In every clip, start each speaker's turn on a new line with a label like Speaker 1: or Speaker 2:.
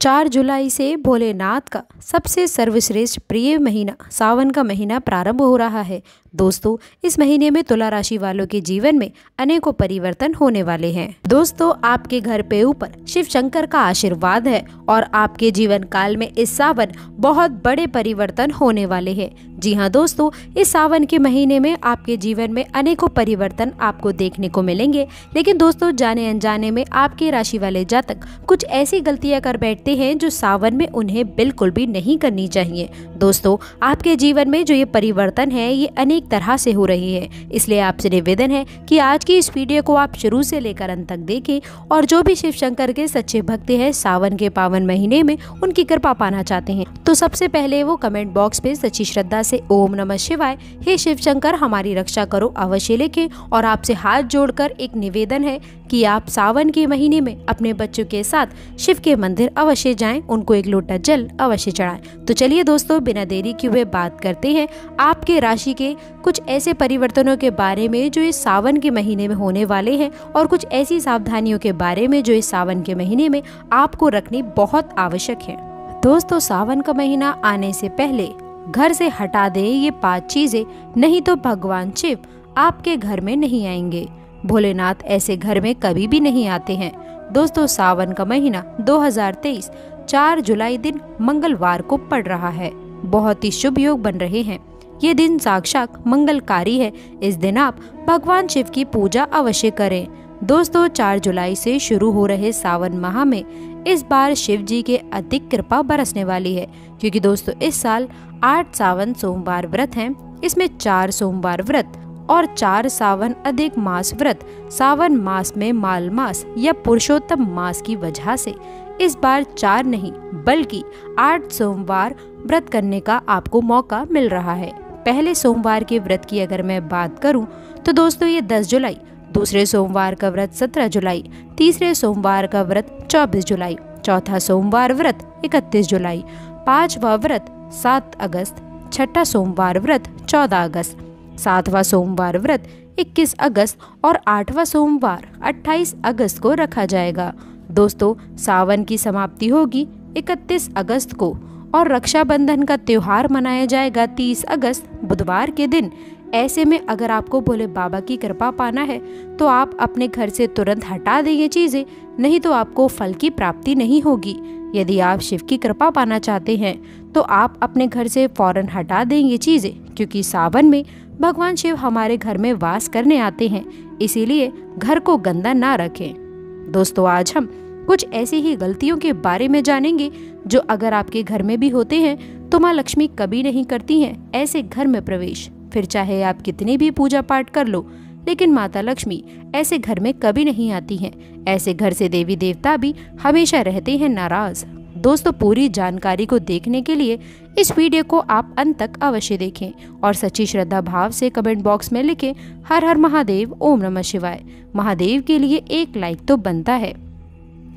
Speaker 1: 4 जुलाई से भोलेनाथ का सबसे सर्वश्रेष्ठ प्रिय महीना सावन का महीना प्रारंभ हो रहा है। दोस्तों, इस महीने में तुला राशि वालों के जीवन में अनेकों परिवर्तन होने वाले हैं। दोस्तों, आपके घर पे ऊपर शिव शंकर का आशीर्वाद है और आपके जीवन काल में इस सावन बहुत बड़े परिवर्तन होने वाले हैं। जी हाँ दोस्तों, इस सावन के महीने में आपके जीवन में अनेकों परिवर्तन आपको देखने को मिलेंगे। लेकिन दोस्तों, जाने अनजाने में आपके राशि वाले जातक कुछ ऐसी गलतियां कर बैठते हैं जो सावन में उन्हें बिल्कुल भी नहीं करनी चाहिए। दोस्तों, आपके जीवन में जो ये परिवर्तन है ये अनेक तरह से हो रही है, इसलिए आपसे निवेदन है कि आज की इस वीडियो को आप शुरू से लेकर अंत तक देखें और जो भी शिव शंकर के सच्चे भक्त हैं सावन के पावन महीने में उनकी कृपा पाना चाहते हैं तो सबसे पहले वो कमेंट बॉक्स में सच्ची श्रद्धा से ओम नमः शिवाय, हे शिव शंकर हमारी रक्षा करो अवश्य लिखें। और आपसे हाथ जोड़कर एक निवेदन है कि आप सावन के महीने में अपने बच्चों के साथ शिव के मंदिर अवश्य जाएं, उनको एक लोटा जल अवश्य चढ़ाएं। तो चलिए दोस्तों, बिना देरी किए हुए बात करते हैं आपके राशि के कुछ ऐसे परिवर्तनों के बारे में जो इस सावन के महीने में होने वाले हैं और कुछ ऐसी सावधानियों के बारे में जो इस सावन के महीने में आपको रखनी बहुत आवश्यक है। दोस्तों, सावन का महीना आने से पहले घर से हटा दें ये 5 चीजें, नहीं तो भगवान शिव आपके घर में नहीं आएंगे। भोलेनाथ ऐसे घर में कभी भी नहीं आते हैं। दोस्तों, सावन का महीना 2023 4 जुलाई दिन मंगलवार को पड़ रहा है। बहुत ही शुभ योग बन रहे हैं। ये दिन साक्षात मंगलकारी है। इस दिन आप भगवान शिव की पूजा अवश्य करें। दोस्तों, 4 जुलाई से शुरू हो रहे सावन माह में इस बार शिव जी के अधिक कृपा बरसने वाली है, क्योंकि दोस्तों इस साल 8 सावन सोमवार व्रत हैं। इसमें 4 सोमवार व्रत और 4 सावन अधिक मास व्रत सावन मास में माल मास या पुरुषोत्तम मास की वजह से इस बार 4 नहीं बल्कि 8 सोमवार व्रत करने का आपको मौका मिल रहा है। पहले सोमवार के व्रत की अगर मैं बात करूं तो दोस्तों ये 10 जुलाई, दूसरे सोमवार का व्रत 17 जुलाई, तीसरे सोमवार का व्रत 24 जुलाई, चौथा सोमवार व्रत 31 जुलाई, 5वां व्रत 7 अगस्त, छठा सोमवार व्रत 14 अगस्त, 7वां सोमवार व्रत 21 अगस्त और 8वां सोमवार 28 अगस्त को रखा जाएगा। दोस्तों, सावन की समाप्ति होगी 31 अगस्त को और रक्षाबंधन का त्योहार मनाया जाएगा 30 अगस्त बुधवार के दिन। ऐसे में अगर आपको भोले बाबा की कृपा पाना है तो आप अपने घर से तुरंत हटा दें ये चीजें, नहीं तो आपको फल की प्राप्ति नहीं होगी। यदि आप शिव की कृपा पाना चाहते हैं तो आप अपने घर से फौरन हटा दें ये चीजें, क्योंकि सावन में भगवान शिव हमारे घर में वास करने आते हैं, इसीलिए घर को गंदा ना रखें। दोस्तों, आज हम कुछ ऐसी ही गलतियों के बारे में जानेंगे जो अगर आपके घर में भी होते हैं तो माँ लक्ष्मी कभी नहीं करती हैं ऐसे घर में प्रवेश। फिर चाहे आप कितनी भी पूजा पाठ कर लो, लेकिन माता लक्ष्मी ऐसे घर में कभी नहीं आती हैं। ऐसे घर से देवी देवता भी हमेशा रहते हैं नाराज। दोस्तों, पूरी जानकारी को देखने के लिए इस वीडियो को आप अंत तक अवश्य देखें और सच्ची श्रद्धा भाव से कमेंट बॉक्स में लिखें हर हर महादेव, ओम नमः शिवाय। महादेव के लिए एक लाइक तो बनता है।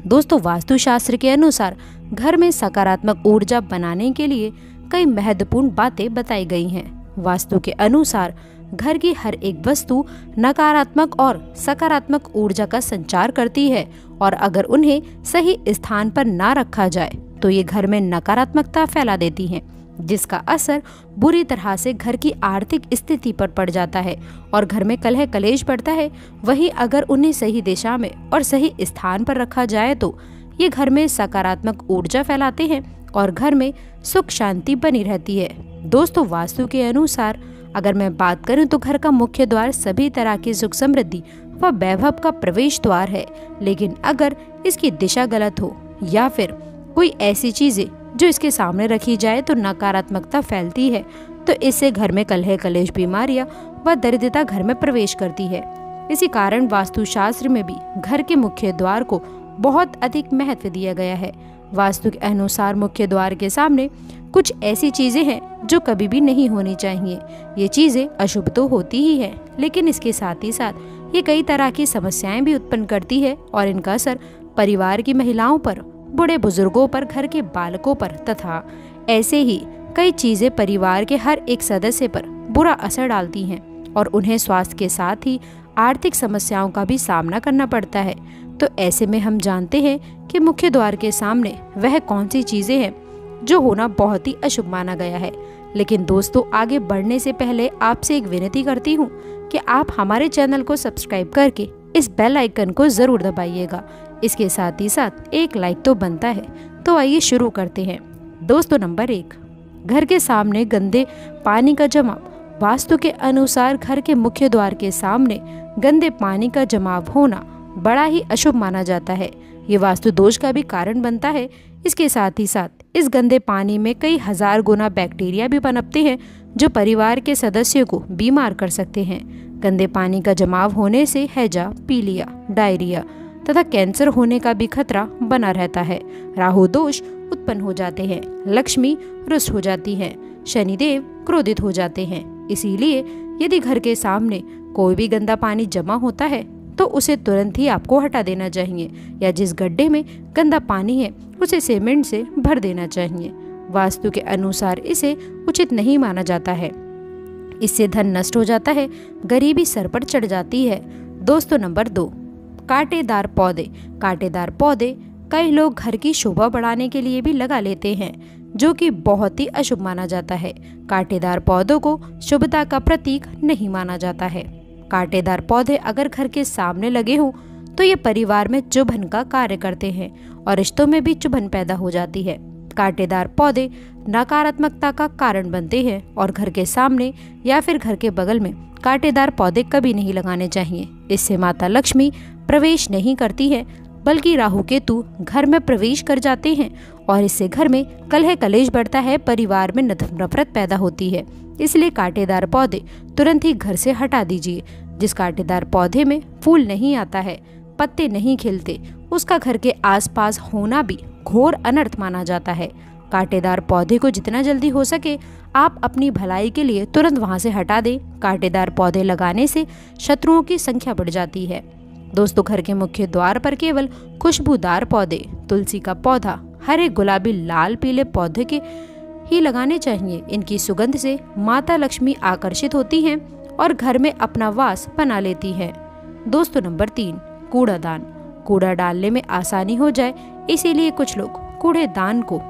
Speaker 1: दोस्तों, वास्तुशास्त्र के अनुसार घर में सकारात्मक ऊर्जा बनाने के लिए कई महत्वपूर्ण बातें बताई गई हैं। वास्तु के अनुसार घर की हर एक वस्तु नकारात्मक और सकारात्मक ऊर्जा का संचार करती है और अगर उन्हें सही स्थान पर ना रखा जाए तो ये घर में नकारात्मकता फैला देती हैं, जिसका असर बुरी तरह से घर की आर्थिक स्थिति पर पड़ जाता है और घर में कलह कलेश बढ़ता है। वहीं अगर उन्हें सही दिशा में और सही स्थान पर रखा जाए तो ये घर में सकारात्मक ऊर्जा फैलाते हैं और घर में सुख शांति बनी रहती है। दोस्तों, वास्तु के अनुसार अगर मैं बात करूं तो घर का मुख्य द्वार सभी तरह की सुख समृद्धि व वैभव का प्रवेश द्वार है, लेकिन अगर इसकी दिशा गलत हो या फिर कोई ऐसी चीजें जो इसके सामने रखी जाए तो नकारात्मकता फैलती है, तो इससे घर में कलह कलेश, बीमारियां व दरिद्रता घर में प्रवेश करती है। इसी कारण वास्तुशास्त्र में भी घर के मुख्य द्वार को बहुत अधिक महत्व दिया गया है। वास्तु के अनुसार मुख्य द्वार के सामने कुछ ऐसी चीजें हैं जो कभी भी नहीं होनी चाहिए। ये चीजें अशुभ तो होती ही है, लेकिन इसके साथ ही साथ ये कई तरह की समस्याएं भी उत्पन्न करती है और इनका असर परिवार की महिलाओं पर, बूढ़े बुजुर्गों पर, घर के बालकों पर तथा ऐसे ही कई चीजें परिवार के हर एक सदस्य पर बुरा असर डालती हैं और उन्हें स्वास्थ्य के साथ ही आर्थिक समस्याओं का भी सामना करना पड़ता है। तो ऐसे में हम जानते हैं कि मुख्य द्वार के सामने वह कौन सी चीजें हैं जो होना बहुत ही अशुभ माना गया है। लेकिन दोस्तों, आगे बढ़ने से पहले आपसे एक विनती करती हूँ कि आप हमारे चैनल को सब्सक्राइब करके इस बेल आइकन को जरूर दबाइएगा। इसके साथ ही साथ एक लाइक तो बनता है। तो आइए शुरू करते हैं। दोस्तों, नंबर 1, घर के सामने गंदे पानी का जमाव। वास्तु के अनुसार घर के मुख्य द्वार के सामने गंदे पानी का जमाव होना बड़ा ही अशुभ माना जाता है। ये वास्तु दोष का भी कारण बनता है। इसके साथ ही साथ इस गंदे पानी में कई हजार गुना बैक्टीरिया भी पनपते हैं जो परिवार के सदस्यों को बीमार कर सकते हैं। गंदे पानी का जमाव होने से हैजा, पीलिया, डायरिया तथा कैंसर होने का भी खतरा बना रहता है। राहु दोष उत्पन्न हो जाते हैं, लक्ष्मी रुष्ट हो जाती है, शनिदेव क्रोधित हो जाते हैं। इसीलिए यदि घर के सामने कोई भी गंदा पानी जमा होता है तो उसे तुरंत ही आपको हटा देना चाहिए, या जिस गड्ढे में गंदा पानी है उसे सीमेंट से भर देना चाहिए। वास्तु के अनुसार इसे उचित नहीं माना जाता है। इससे धन नष्ट हो जाता है, गरीबी सर पर चढ़ जाती है। दोस्तों, नंबर 2, कांटेदार पौधे। कांटेदार पौधे कई लोग घर की शोभा बढ़ाने के लिए भी लगा लेते हैं, जो कि बहुत ही अशुभ माना जाता है। कांटेदार पौधों को शुभता का प्रतीक नहीं माना जाता है। कांटेदार पौधे अगर घर के सामने लगे हों तो ये परिवार में चुभन का कार्य करते हैं और रिश्तों में भी चुभन पैदा हो जाती है। कांटेदार पौधे नकारात्मकता का कारण बनते हैं और घर के सामने या फिर घर के बगल में कांटेदार पौधे कभी नहीं लगाने चाहिए। इससे माता लक्ष्मी प्रवेश नहीं करती है, बल्कि राहु केतु घर में प्रवेश कर जाते हैं और इससे घर में कलह कलेश बढ़ता है, परिवार में नफरत पैदा होती है। इसलिए कांटेदार पौधे तुरंत ही घर से हटा दीजिए। जिस कांटेदार पौधे में फूल नहीं आता है, पत्ते नहीं खिलते, उसका घर के आसपास होना भी घोर अनर्थ माना जाता है। कांटेदार पौधे को जितना जल्दी हो सके आप अपनी भलाई के लिए तुरंत वहां से हटा दें। कांटेदार पौधे लगाने से शत्रुओं की संख्या बढ़ जाती है। दोस्तों, घर के मुख्य द्वार पर केवल खुशबूदार पौधे, तुलसी का पौधा, हरे, गुलाबी, लाल, पीले पौधे के ही लगाने चाहिए। इनकी सुगंध से माता लक्ष्मी आकर्षित होती हैं और घर में अपना वास बना लेती है। दोस्तों, नंबर 3, कूड़ादान। कूड़ा डालने में आसानी हो जाए इसीलिए कुछ लोग कूड़ेदान को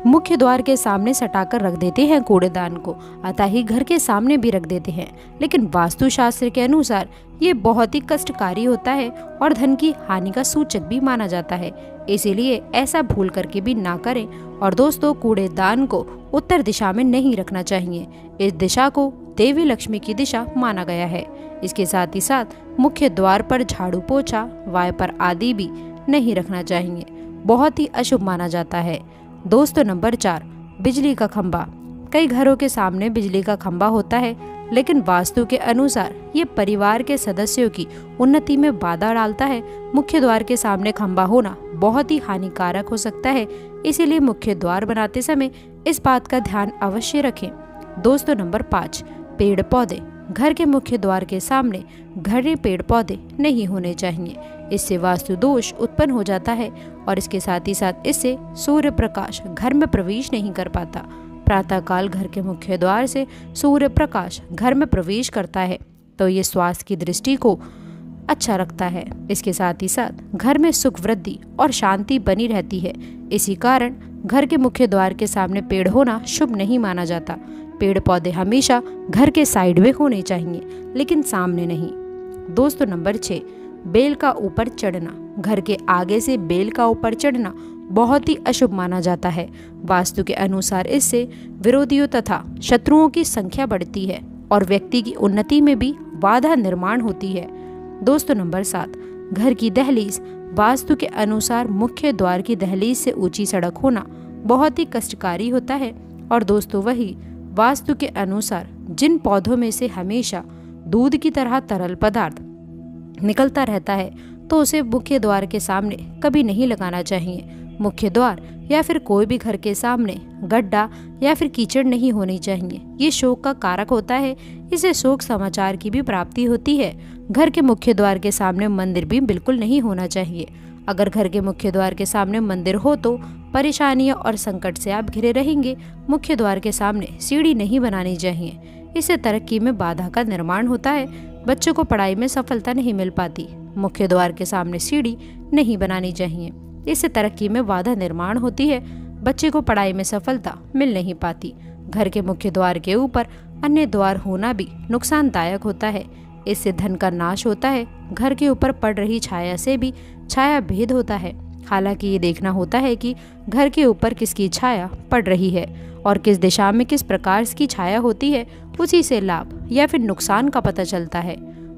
Speaker 1: मुख्य द्वार के सामने सटाकर रख देते हैं। कूड़ेदान को अतः ही घर के सामने भी रख देते हैं, लेकिन वास्तुशास्त्र के अनुसार ये बहुत ही कष्टकारी होता है और धन की हानि का सूचक भी माना जाता है। इसीलिए ऐसा भूल करके भी ना करें। और दोस्तों, कूड़ेदान को उत्तर दिशा में नहीं रखना चाहिए। इस दिशा को देवी लक्ष्मी की दिशा माना गया है। इसके साथ ही साथ मुख्य द्वार पर झाड़ू, पोछा, वाइपर आदि भी नहीं रखना चाहिए, बहुत ही अशुभ माना जाता है। दोस्तों, नंबर 4, बिजली का खंभा। कई घरों के सामने बिजली का खंभा होता है, लेकिन वास्तु के अनुसार ये परिवार के सदस्यों की उन्नति में बाधा डालता है। मुख्य द्वार के सामने खंभा होना बहुत ही हानिकारक हो सकता है, इसीलिए मुख्य द्वार बनाते समय इस बात का ध्यान अवश्य रखें। दोस्तों, नंबर 5, पेड़ पौधे। घर के मुख्य द्वार के सामने घने पेड़ पौधे नहीं होने चाहिए। इससे वास्तु दोष उत्पन्न हो जाता है और इसके साथ ही साथ इससे सूर्य प्रकाश घर में प्रवेश नहीं कर पाता। प्रातःकाल घर के मुख्य द्वार से सूर्य प्रकाश घर में प्रवेश करता है तो ये स्वास्थ्य की दृष्टि को अच्छा रखता है। इसके साथ ही साथ घर में सुख, वृद्धि और शांति बनी रहती है। इसी कारण घर के मुख्य द्वार के सामने पेड़ होना शुभ नहीं माना जाता। पेड़ पौधे हमेशा घर के साइड में होने चाहिए, लेकिन सामने नहीं। दोस्तों, नंबर 6, बेल का ऊपर चढ़ना। घर के आगे से बेल का ऊपर चढ़ना बहुत ही अशुभ माना जाता है। वास्तु के अनुसार इससे विरोधियों तथा शत्रुओं की संख्या बढ़ती है और व्यक्ति की उन्नति में भी बाधा निर्माण होती है। दोस्तों, नंबर 7, घर की दहलीज। वास्तु के अनुसार मुख्य द्वार की दहलीज से ऊंची सड़क होना बहुत ही कष्टकारी होता है। और दोस्तों, वही वास्तु के अनुसार जिन पौधों में से हमेशा दूध की तरह तरल पदार्थ निकलता रहता है तो उसे मुख्य द्वार के सामने कभी नहीं लगाना चाहिए। मुख्य द्वार या फिर कोई भी घर के सामने गड्ढा या फिर कीचड़ नहीं होनी चाहिए। ये शोक का कारक होता है, इससे शोक समाचार की भी प्राप्ति होती है। घर के मुख्य द्वार के सामने मंदिर भी बिल्कुल नहीं होना चाहिए। अगर घर के मुख्य द्वार के सामने मंदिर हो तो परेशानियों और संकट से आप घिरे रहेंगे। मुख्य द्वार के सामने सीढ़ी नहीं बनानी चाहिए, इससे तरक्की में बाधा का निर्माण होता है, बच्चों को पढ़ाई में सफलता नहीं मिल पाती। मुख्य द्वार के सामने सीढ़ी नहीं बनानी चाहिए। इससे तरक्की में बाधा निर्माण होती है, बच्चे को पढ़ाई में सफलता मिल नहीं पाती। घर के मुख्य द्वार के ऊपर अन्य द्वार होना भी नुकसानदायक होता है, इससे धन का नाश होता है। घर के ऊपर पड़ रही छाया से भी छाया भेद होता है। हालांकि ये देखना होता है कि घर के ऊपर किसकी छाया पड़ रही है और किस दिशा में किस प्रकार की छाया होती है, उसी से लाभ या फिर नुकसान का पता चलता है।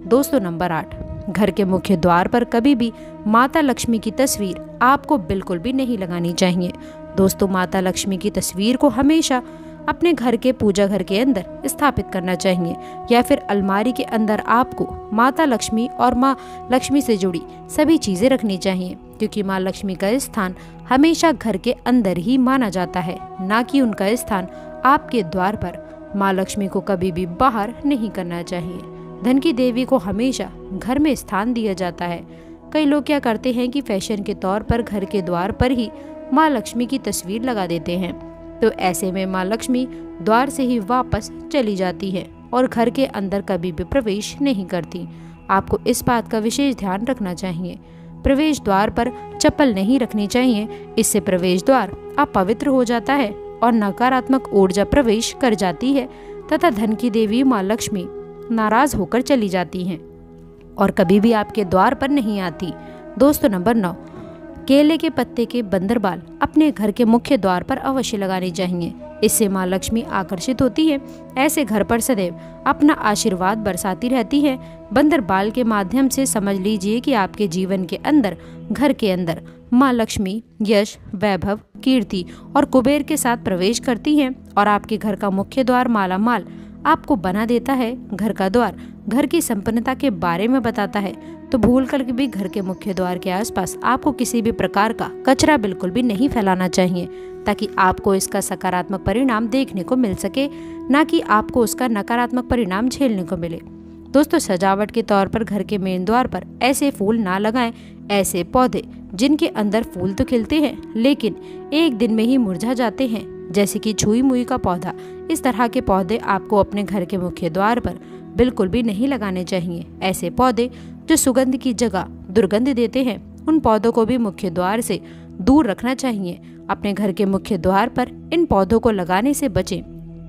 Speaker 1: दोस्तों नंबर 8, घर के मुख्य द्वार पर कभी भी माता लक्ष्मी की तस्वीर आपको बिल्कुल भी नहीं लगानी चाहिए। दोस्तों माता लक्ष्मी की तस्वीर को हमेशा अपने घर के पूजा घर के अंदर स्थापित करना चाहिए या फिर अलमारी के अंदर आपको माता लक्ष्मी और माँ लक्ष्मी से जुड़ी सभी चीजें रखनी चाहिए, क्योंकि माँ लक्ष्मी का स्थान हमेशा घर के अंदर ही माना जाता है, ना कि उनका स्थान आपके द्वार पर। माँ लक्ष्मी को कभी भी बाहर नहीं करना चाहिए। धन की देवी को हमेशा घर में स्थान दिया जाता है। कई लोग क्या करते हैं कि फैशन के तौर पर घर के द्वार पर ही माँ लक्ष्मी की तस्वीर लगा देते हैं, तो ऐसे में माँ लक्ष्मी द्वार से ही वापस चली जाती है और घर के अंदर कभी भी प्रवेश नहीं करती। आपको इस बात का विशेष ध्यान रखना चाहिए। प्रवेश द्वार पर चप्पल नहीं रखनी चाहिए, इससे प्रवेश द्वार अपवित्र हो जाता है और नकारात्मक ऊर्जा प्रवेश कर जाती है तथा धन की देवी माँ लक्ष्मी नाराज होकर चली जाती हैं और कभी भी आपके द्वार पर नहीं आती। दोस्तों नंबर 9, केले के पत्ते के बंदरबाल अपने घर के मुख्य द्वार पर अवश्य लगानी चाहिए। इससे माँ लक्ष्मी आकर्षित होती है। ऐसे घर पर सदैव अपना आशीर्वाद बरसाती रहती है। बंदरबाल के माध्यम से समझ लीजिए कि आपके जीवन के अंदर, घर के अंदर माँ लक्ष्मी यश, वैभव, कीर्ति और कुबेर के साथ प्रवेश करती हैं और आपके घर का मुख्य द्वार माला माल आपको बना देता है। घर का द्वार घर की संपन्नता के बारे में बताता है, तो भूल कर भी घर के मुख्य द्वार के आसपास आपको किसी भी प्रकार का कचरा बिल्कुल भी नहीं फैलाना चाहिए, ताकि आपको इसका सकारात्मक परिणाम देखने को मिल सके, ना कि आपको उसका नकारात्मक परिणाम झेलने को मिले। दोस्तों सजावट के तौर पर घर के मेन द्वार पर ऐसे फूल ना लगाएं, ऐसे पौधे जिनके अंदर फूल तो खिलते हैं लेकिन एक दिन में ही मुरझा जाते हैं, जैसे कि छुई मुई का पौधा। इस तरह के पौधे आपको अपने घर के मुख्य द्वार पर बिल्कुल भी नहीं लगाने चाहिए। ऐसे पौधे जो सुगंध की जगह दुर्गंध देते हैं, उन पौधों को भी मुख्य द्वार से दूर रखना चाहिए। अपने घर के मुख्य द्वार पर इन पौधों को लगाने से बचें।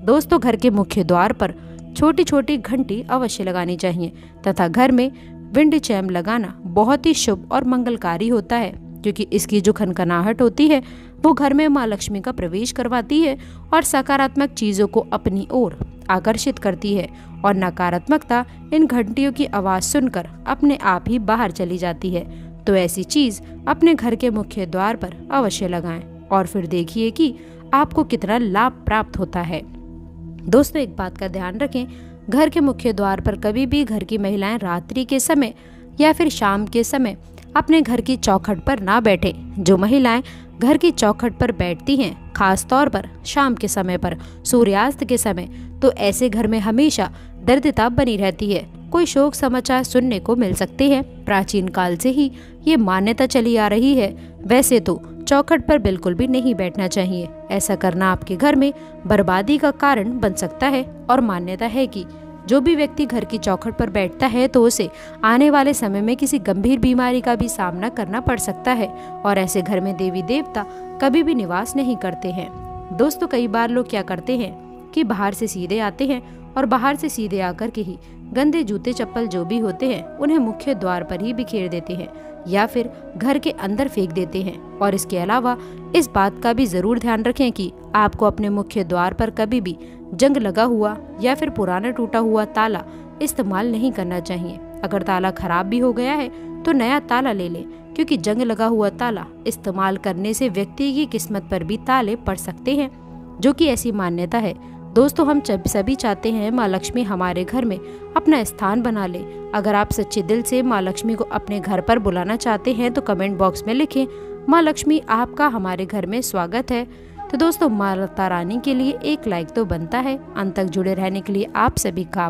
Speaker 1: दोस्तों घर के मुख्य द्वार पर छोटी छोटी घंटी अवश्य लगानी चाहिए तथा घर में विंड चैम लगाना बहुत ही शुभ और मंगलकारी होता है, क्योंकि इसकी जो खनखनाहट होती है वो घर में माँ लक्ष्मी का प्रवेश करवाती है और सकारात्मक चीजों को अपनी ओर आकर्षित करती है और नकारात्मकता इन घंटियों की आवाज सुनकर अपने आप ही बाहर चली जाती है। तो ऐसी चीज अपने घर के मुख्य द्वार पर अवश्य लगाएं और फिर देखिए कि आपको कितना लाभ प्राप्त होता है। दोस्तों एक बात का ध्यान रखें, घर के मुख्य द्वार पर कभी भी घर की महिलाएं रात्रि के समय या फिर शाम के समय अपने घर की चौखट पर ना बैठे। जो महिलाएं घर की चौखट पर बैठती हैं, खास तौर पर शाम के समय पर, सूर्यास्त के समय, तो ऐसे घर में हमेशा दरिद्रता बनी रहती है। कोई शोक समाचार सुनने को मिल सकते हैं। प्राचीन काल से ही ये मान्यता चली आ रही है। वैसे तो चौखट पर बिल्कुल भी नहीं बैठना चाहिए। ऐसा करना आपके घर में बर्बादी का कारण बन सकता है और मान्यता है कि जो भी व्यक्ति घर की चौखट पर बैठता है तो उसे आने वाले समय में किसी गंभीर बीमारी का भी सामना करना पड़ सकता है और ऐसे घर में देवी देवता कभी भी निवास नहीं करते हैं। दोस्तों कई बार लोग क्या करते हैं कि बाहर से सीधे आते हैं और बाहर से सीधे आकर के ही गंदे जूते चप्पल जो भी होते हैं उन्हें मुख्य द्वार पर ही बिखेर देते हैं या फिर घर के अंदर फेंक देते हैं। और इसके अलावा इस बात का भी जरूर ध्यान रखें कि आपको अपने मुख्य द्वार पर कभी भी जंग लगा हुआ या फिर पुराना टूटा हुआ ताला इस्तेमाल नहीं करना चाहिए। अगर ताला खराब भी हो गया है तो नया ताला ले लें, क्योंकि जंग लगा हुआ ताला इस्तेमाल करने से व्यक्ति की किस्मत पर भी ताले पड़ सकते हैं, जो कि ऐसी मान्यता है। दोस्तों हम सभी चाहते हैं माँ लक्ष्मी हमारे घर में अपना स्थान बना ले। अगर आप सच्चे दिल से माँ लक्ष्मी को अपने घर पर बुलाना चाहते हैं तो कमेंट बॉक्स में लिखें, माँ लक्ष्मी आपका हमारे घर में स्वागत है। तो दोस्तों माता रानी के लिए एक लाइक तो बनता है। अंत तक जुड़े रहने के लिए आप सभी का